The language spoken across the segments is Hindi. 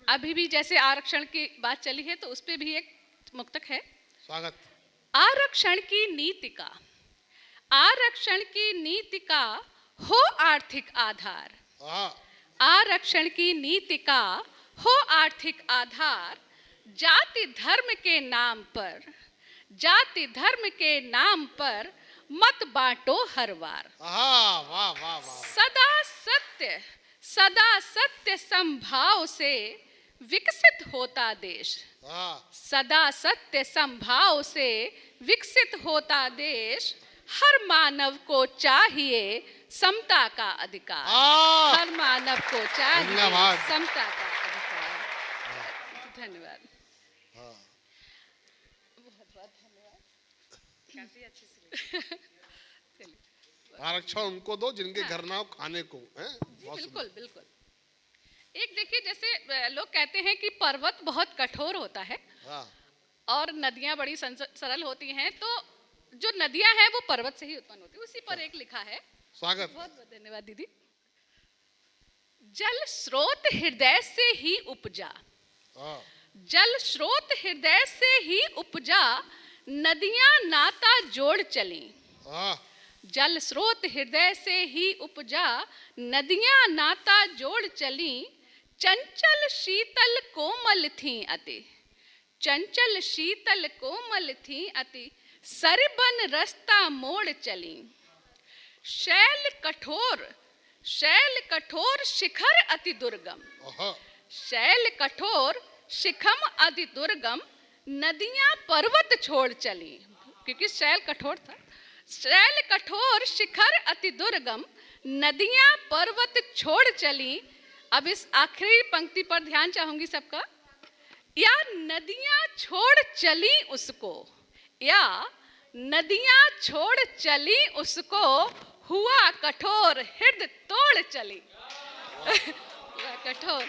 अभी भी जैसे आरक्षण की बात चली है तो उस पे भी एक मुक्तक है। स्वागत। आरक्षण की नीति का, आरक्षण की नीति का हो आर्थिक आधार, आरक्षण की नीति का हो आर्थिक आधार, जाति धर्म के नाम पर, जाति धर्म के नाम पर मत बांटो हर बार। वाह वाह वाह। सदा सत्य, सदा सत्य संभाव से विकसित होता देश, सदा सत्य संभाव से विकसित होता देश, हर मानव को चाहिए समता का अधिकार, हर मानव को चाहिए समता का अधिकार। धन्यवाद, बहुत बहुत धन्यवाद। काफी अच्छी सी आरक्षण उनको दो जिनके घर ना हो खाने को, हैं? बिल्कुल बिल्कुल। एक देखिए, जैसे लोग कहते हैं कि पर्वत बहुत कठोर होता है और नदियां बड़ी सरल होती हैं, तो जो नदियां हैं वो पर्वत से ही उत्पन्न होती है। उसी पर एक लिखा है। स्वागत। बहुत बहुत धन्यवाद दीदी। जल स्रोत हृदय से ही उपजा, जल स्रोत हृदय से ही उपजा, नदियां नाता जोड़ चली, जल स्रोत हृदय से ही उपजा, नदियां नाता जोड़ चली, चंचल शीतल कोमल थी अति, चंचल शीतल कोमल थी अति, सरबन रास्ता मोड़ चली, शैल कठोर, शैल कठोर शिखर अति दुर्गम, शैल कठोर शिखम अति दुर्गम, नदियां पर्वत छोड़ चली, क्योंकि शैल कठोर था। शैल कठोर शिखर अति दुर्गम, नदियां पर्वत छोड़ चली। अब इस आखिरी पंक्ति पर ध्यान चाहूंगी सबका। या नदियां छोड़ चली उसको, या नदियां छोड़ चली उसको, हुआ कठोर हृदय तोड़ चली। कठोर,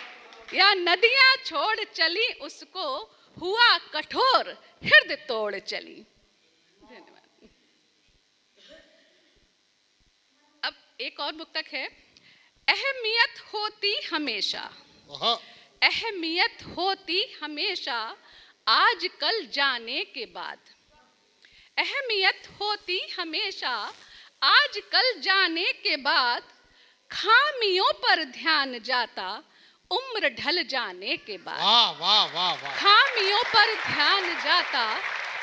या नदियां छोड़ चली उसको, हुआ कठोर हृदय तोड़ चली। धन्यवाद। अब एक और मुक्तक है। अहमियत होती हमेशा, अहमियत होती हमेशा, आज कल जाने के बाद, अहमियत होती हमेशा, आज कल जाने के बाद, खामियों पर ध्यान जाता उम्र ढल जाने के बाद। वाह वाह वाह वाह। खामियों पर ध्यान जाता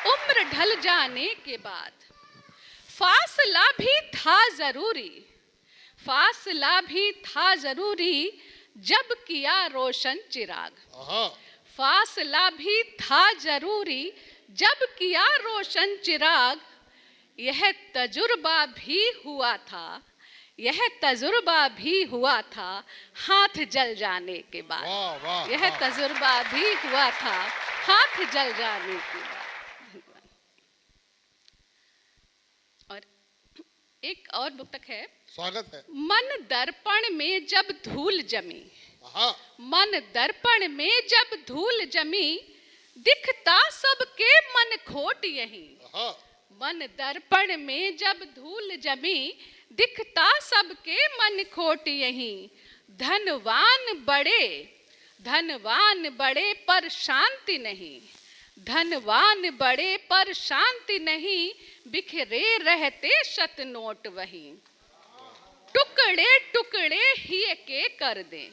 उम्र ढल जाने के बाद, फासला भी था जरूरी, फासला भी था जरूरी, जब किया रोशन चिराग, फासला भी था जरूरी, जब किया रोशन चिराग, यह तजुर्बा भी हुआ था, यह तजुर्बा भी हुआ था, हाथ जल जाने के बाद, यह तजुर्बा भी हुआ था, हाथ जल जाने के बाद। और एक और मुक्तक है। स्वागत है। मन दर्पण में जब धूल जमी, मन दर्पण में जब धूल जमी, दिखता सबके मन खोट यही, मन दर्पण में जब धूल जमी, दिखता सबके मन खोट यही, धनवान बड़े, धनवान बड़े पर शांति नहीं, धनवान बड़े पर शांति नहीं, बिखरे रहते शत नोट वही, टुकड़े टुकड़े ही के कर दे,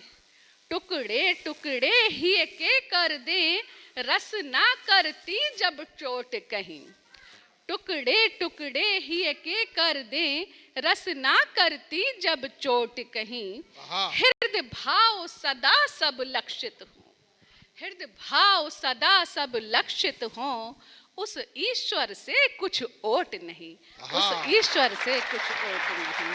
टुकड़े टुकड़े ही के कर दे, रस ना करती जब चोट कहीं, टुकड़े टुकड़े ही के कर दे, रस ना करती जब चोट कहीं, हृदय भाव सदा सब लक्षित हो, हृदय भाव सदा सब लक्षित हो, उस ईश्वर से कुछ ओट नहीं, उस ईश्वर से कुछ ओट नहीं।